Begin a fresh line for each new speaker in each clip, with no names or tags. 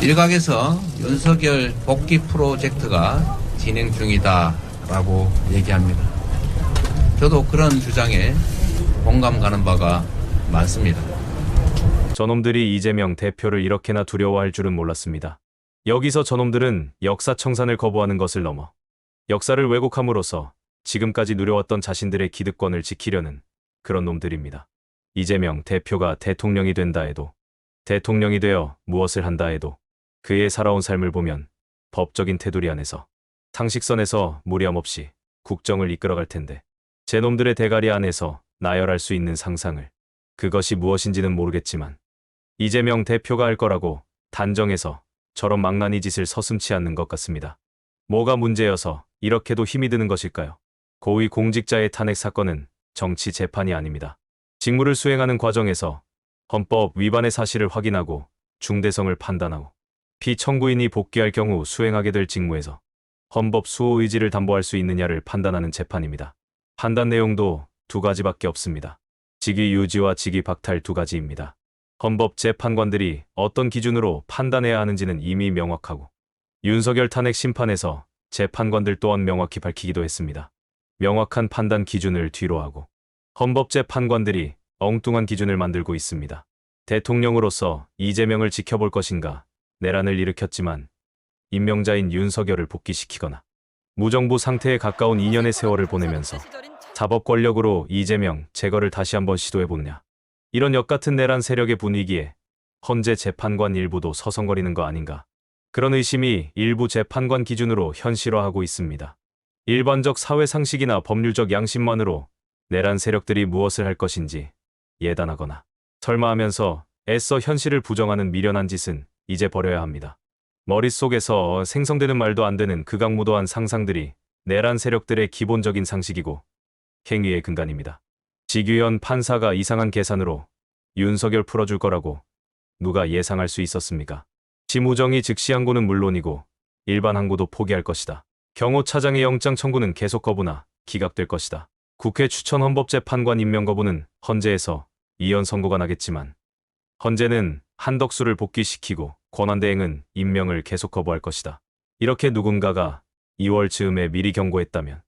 일각에서 윤석열 복귀 프로젝트가 진행 중이다라고 얘기합니다. 저도 그런 주장에 공감 가는 바가 많습니다.
저놈들이 이재명 대표를 이렇게나 두려워할 줄은 몰랐습니다. 여기서 저놈들은 역사 청산을 거부하는 것을 넘어 역사를 왜곡함으로써 지금까지 누려왔던 자신들의 기득권을 지키려는 그런 놈들입니다. 이재명 대표가 대통령이 된다 해도, 대통령이 되어 무엇을 한다 해도 그의 살아온 삶을 보면 법적인 테두리 안에서, 상식선에서 무리함 없이 국정을 이끌어갈 텐데, 제 놈들의 대가리 안에서 나열할 수 있는 상상을, 그것이 무엇인지는 모르겠지만 이재명 대표가 할 거라고 단정해서 저런 망나니 짓을 서슴지 않는 것 같습니다. 뭐가 문제여서 이렇게도 힘이 드는 것일까요? 고위 공직자의 탄핵 사건은 정치 재판이 아닙니다. 직무를 수행하는 과정에서 헌법 위반의 사실을 확인하고 중대성을 판단하고 피청구인이 복귀할 경우 수행하게 될 직무에서 헌법 수호 의지를 담보할 수 있느냐를 판단하는 재판입니다. 판단 내용도 두 가지밖에 없습니다. 직위 유지와 직위 박탈 두 가지입니다. 헌법 재판관들이 어떤 기준으로 판단해야 하는지는 이미 명확하고 윤석열 탄핵 심판에서 재판관들 또한 명확히 밝히기도 했습니다. 명확한 판단 기준을 뒤로하고 헌법 재판관들이 엉뚱한 기준을 만들고 있습니다. 대통령으로서 이재명을 지켜볼 것인가 내란을 일으켰지만 임명자인 윤석열을 복귀시키거나 무정부 상태에 가까운 2년의 세월을 보내면서 사법 권력으로 이재명 제거를 다시 한번 시도해보느냐. 이런 역같은 내란 세력의 분위기에 헌재 재판관 일부도 서성거리는 거 아닌가. 그런 의심이 일부 재판관 기준으로 현실화하고 있습니다. 일반적 사회상식이나 법률적 양심만으로 내란 세력들이 무엇을 할 것인지 예단하거나 설마 하면서 애써 현실을 부정하는 미련한 짓은 이제 버려야 합니다. 머릿속에서 생성되는 말도 안 되는 극악무도한 상상들이 내란 세력들의 기본적인 상식이고 행위의 근간입니다. 지규현 판사가 이상한 계산으로 윤석열 풀어줄 거라고 누가 예상할 수 있었습니까? 심우정이 즉시 항고는 물론이고 일반 항고도 포기할 것이다. 경호 차장의 영장 청구는 계속 거부나 기각될 것이다. 국회 추천 헌법재판관 임명 거부는 헌재에서 이연 선고가 나겠지만 헌재는 한덕수를 복귀시키고 권한대행은 임명을 계속 거부할 것이다. 이렇게 누군가가 2월 즈음에 미리 경고했다면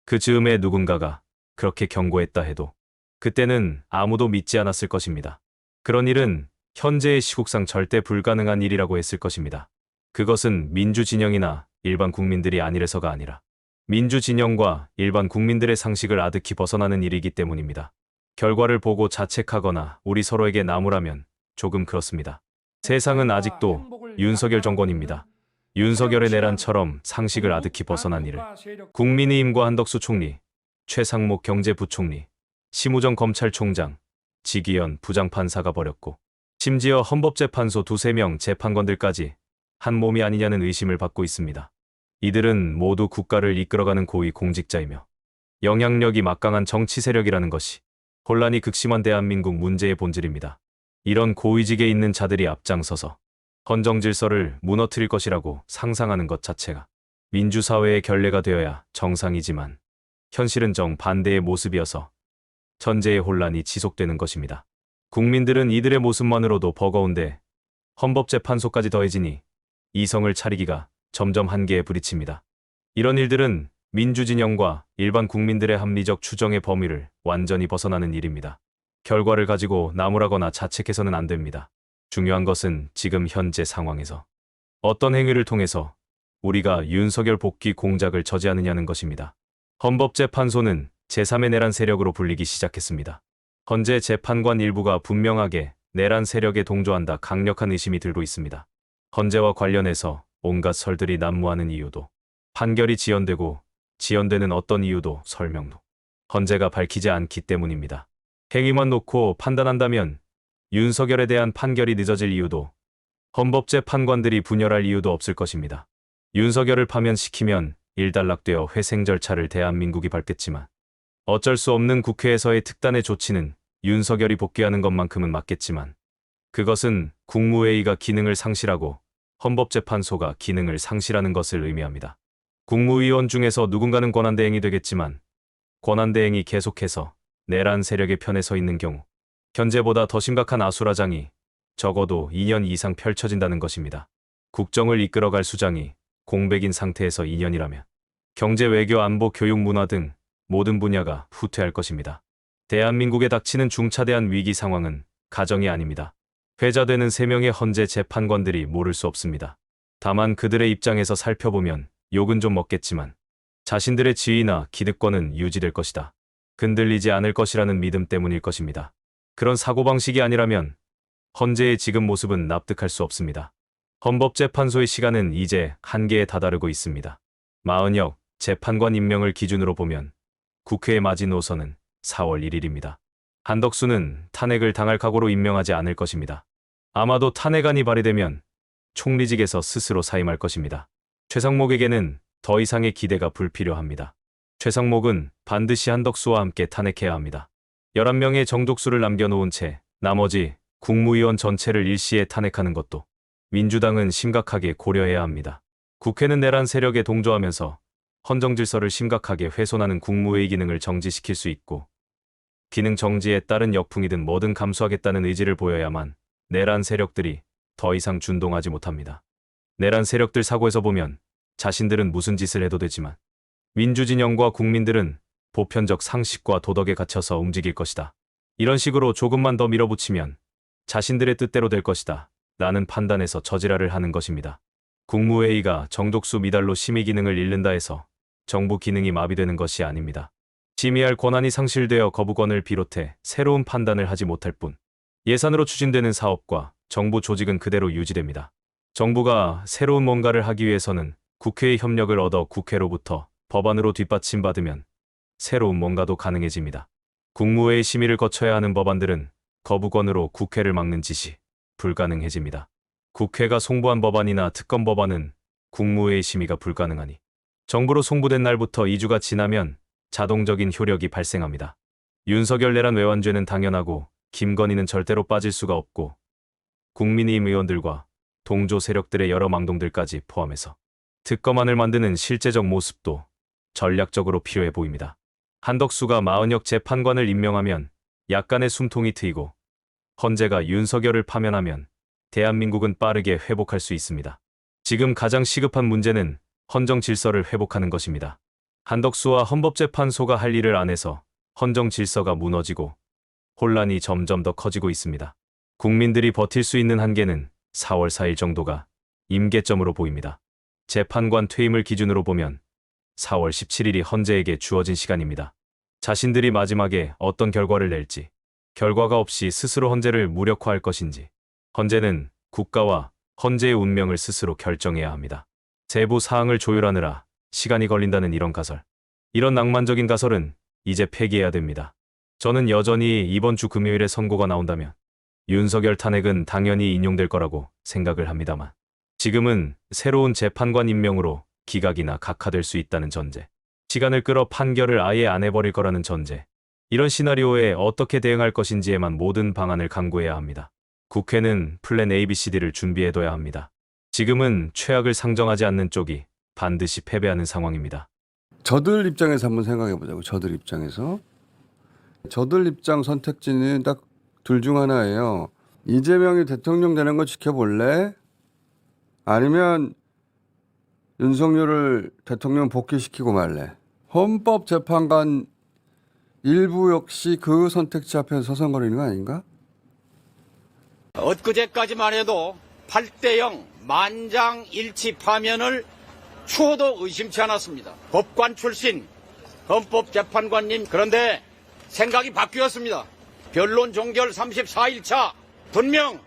그 즈음에 누군가가 그렇게 경고했다 해도 그때는 아무도 믿지 않았을 것입니다. 그런 일은 현재의 시국상 절대 불가능한 일이라고 했을 것입니다. 그것은 민주진영이나 일반 국민들이 아니래서가 아니라 민주진영과 일반 국민들의 상식을 아득히 벗어나는 일이기 때문입니다. 결과를 보고 자책하거나 우리 서로에게 나무라면 조금 그렇습니다. 세상은 아직도 윤석열 정권입니다. 윤석열의 내란처럼 상식을 아득히 벗어난 일을 국민의힘과 한덕수 총리, 최상목 경제부총리, 심우정 검찰총장, 지기현 부장판사가 벌였고 심지어 헌법재판소 두세 명 재판관들까지 한 몸이 아니냐는 의심을 받고 있습니다. 이들은 모두 국가를 이끌어가는 고위 공직자이며 영향력이 막강한 정치 세력이라는 것이 혼란이 극심한 대한민국 문제의 본질입니다. 이런 고위직에 있는 자들이 앞장서서 헌정 질서를 무너뜨릴 것이라고 상상하는 것 자체가 민주사회의 결례가 되어야 정상이지만 현실은 정반대의 모습이어서 전제의 혼란이 지속되는 것입니다. 국민들은 이들의 모습만으로도 버거운데 헌법재판소까지 더해지니 이성을 차리기가 점점 한계에 부딪힙니다. 이런 일들은 민주진영과 일반 국민들의 합리적 추정의 범위를 완전히 벗어나는 일입니다. 결과를 가지고 나무라거나 자책해서는 안 됩니다. 중요한 것은 지금 현재 상황에서 어떤 행위를 통해서 우리가 윤석열 복귀 공작을 저지하느냐는 것입니다. 헌법재판소는 제3의 내란 세력으로 불리기 시작했습니다. 헌재 재판관 일부가 분명하게 내란 세력에 동조한다 강력한 의심이 들고 있습니다. 헌재와 관련해서 온갖 설들이 난무하는 이유도 판결이 지연되고 지연되는 어떤 이유도 설명도 헌재가 밝히지 않기 때문입니다. 행위만 놓고 판단한다면 윤석열에 대한 판결이 늦어질 이유도 헌법재판관들이 분열할 이유도 없을 것입니다. 윤석열을 파면시키면 일단락되어 회생 절차를 대한민국이 밟겠지만 어쩔 수 없는 국회에서의 특단의 조치는 윤석열이 복귀하는 것만큼은 맞겠지만 그것은 국무회의가 기능을 상실하고 헌법재판소가 기능을 상실하는 것을 의미합니다. 국무위원 중에서 누군가는 권한대행이 되겠지만 권한대행이 계속해서 내란 세력의 편에 서 있는 경우 현재보다 더 심각한 아수라장이 적어도 2년 이상 펼쳐진다는 것입니다. 국정을 이끌어갈 수장이 공백인 상태에서 2년이라면 경제, 외교, 안보, 교육, 문화 등 모든 분야가 후퇴할 것입니다. 대한민국에 닥치는 중차대한 위기 상황은 가정이 아닙니다. 회자되는 3명의 헌재 재판관들이 모를 수 없습니다. 다만 그들의 입장에서 살펴보면 욕은 좀 먹겠지만 자신들의 지위나 기득권은 유지될 것이다. 흔들리지 않을 것이라는 믿음 때문일 것입니다. 그런 사고방식이 아니라면 헌재의 지금 모습은 납득할 수 없습니다. 헌법재판소의 시간은 이제 한계에 다다르고 있습니다. 마은혁 재판관 임명을 기준으로 보면 국회의 마지노선은 4월 1일입니다. 한덕수는 탄핵을 당할 각오로 임명하지 않을 것입니다. 아마도 탄핵안이 발의되면 총리직에서 스스로 사임할 것입니다. 최상목에게는 더 이상의 기대가 불필요합니다. 최상목은 반드시 한덕수와 함께 탄핵해야 합니다. 11명의 정족수를 남겨놓은 채 나머지 국무위원 전체를 일시에 탄핵하는 것도 민주당은 심각하게 고려해야 합니다. 국회는 내란 세력에 동조하면서 헌정질서를 심각하게 훼손하는 국무회의 기능을 정지시킬 수 있고 기능 정지에 따른 역풍이든 뭐든 감수하겠다는 의지를 보여야만 내란 세력들이 더 이상 준동하지 못합니다. 내란 세력들 사고에서 보면 자신들은 무슨 짓을 해도 되지만 민주진영과 국민들은 보편적 상식과 도덕에 갇혀서 움직일 것이다. 이런 식으로 조금만 더 밀어붙이면 자신들의 뜻대로 될 것이다. 라는 판단에서 저지랄을 하는 것입니다. 국무회의가 정족수 미달로 심의 기능을 잃는다 해서 정부 기능이 마비되는 것이 아닙니다. 심의할 권한이 상실되어 거부권을 비롯해 새로운 판단을 하지 못할 뿐 예산으로 추진되는 사업과 정부 조직은 그대로 유지됩니다. 정부가 새로운 뭔가를 하기 위해서는 국회의 협력을 얻어 국회로부터 법안으로 뒷받침받으면 새로운 뭔가도 가능해집니다. 국무회의 심의를 거쳐야 하는 법안들은 거부권으로 국회를 막는 짓이 불가능해집니다. 국회가 송부한 법안이나 특검 법안은 국무회의 심의가 불가능하니 정부로 송부된 날부터 2주가 지나면 자동적인 효력이 발생합니다. 윤석열 내란 외환죄는 당연하고 김건희는 절대로 빠질 수가 없고 국민의힘 의원들과 동조 세력들의 여러 망동들까지 포함해서 특검안을 만드는 실제적 모습도 전략적으로 필요해 보입니다. 한덕수가 마은혁 재판관을 임명하면 약간의 숨통이 트이고 헌재가 윤석열을 파면하면 대한민국은 빠르게 회복할 수 있습니다. 지금 가장 시급한 문제는 헌정 질서를 회복하는 것입니다. 한덕수와 헌법재판소가 할 일을 안 해서 헌정 질서가 무너지고 혼란이 점점 더 커지고 있습니다. 국민들이 버틸 수 있는 한계는 4월 4일 정도가 임계점으로 보입니다. 재판관 퇴임을 기준으로 보면 4월 17일이 헌재에게 주어진 시간입니다. 자신들이 마지막에 어떤 결과를 낼지, 결과가 없이 스스로 헌재를 무력화할 것인지, 헌재는 국가와 헌재의 운명을 스스로 결정해야 합니다. 세부 사항을 조율하느라 시간이 걸린다는 이런 가설. 이런 낭만적인 가설은 이제 폐기해야 됩니다. 저는 여전히 이번 주 금요일에 선고가 나온다면 윤석열 탄핵은 당연히 인용될 거라고 생각을 합니다만 지금은 새로운 재판관 임명으로 기각이나 각하될 수 있다는 전제, 시간을 끌어 판결을 아예 안 해버릴 거라는 전제, 이런 시나리오에 어떻게 대응할 것인지에만 모든 방안을 강구해야 합니다. 국회는 플랜 A, B, C, D를 준비해둬야 합니다. 지금은 최악을 상정하지 않는 쪽이 반드시 패배하는 상황입니다.
저들 입장에서 한번 생각해 보자고. 저들 입장에서. 저들 입장 선택지는 딱 둘 중 하나예요. 이재명이 대통령 되는 거 지켜볼래? 아니면 윤석열을 대통령 복귀시키고 말래? 헌법재판관 일부 역시 그 선택지 앞에서 서성거리는 거 아닌가?
엊그제까지만 해도 8대0 만장일치 파면을 추호도 의심치 않았습니다. 법관 출신 헌법재판관님, 그런데 생각이 바뀌었습니다. 변론 종결 34일차 분명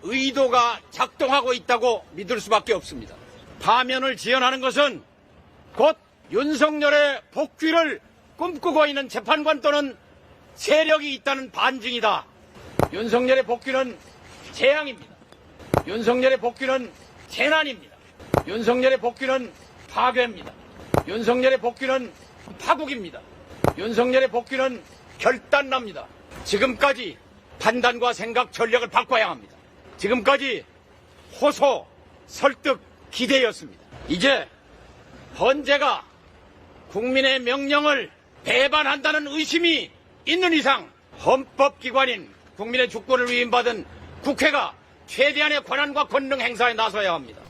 의도가 작동하고 있다고 믿을 수밖에 없습니다. 파면을 지연하는 것은 곧 윤석열의 복귀를 꿈꾸고 있는 재판관 또는 세력이 있다는 반증이다. 윤석열의 복귀는 재앙입니다. 윤석열의 복귀는 재난입니다. 윤석열의 복귀는 파괴입니다. 윤석열의 복귀는 파국입니다. 윤석열의 복귀는 결단납니다. 지금까지 판단과 생각 전략을 바꿔야 합니다. 지금까지 호소, 설득, 기대였습니다. 이제 헌재가 국민의 명령을 배반한다는 의심이 있는 이상 헌법기관인 국민의 주권을 위임받은 국회가 최대한의 권한과 권능 행사에 나서야 합니다.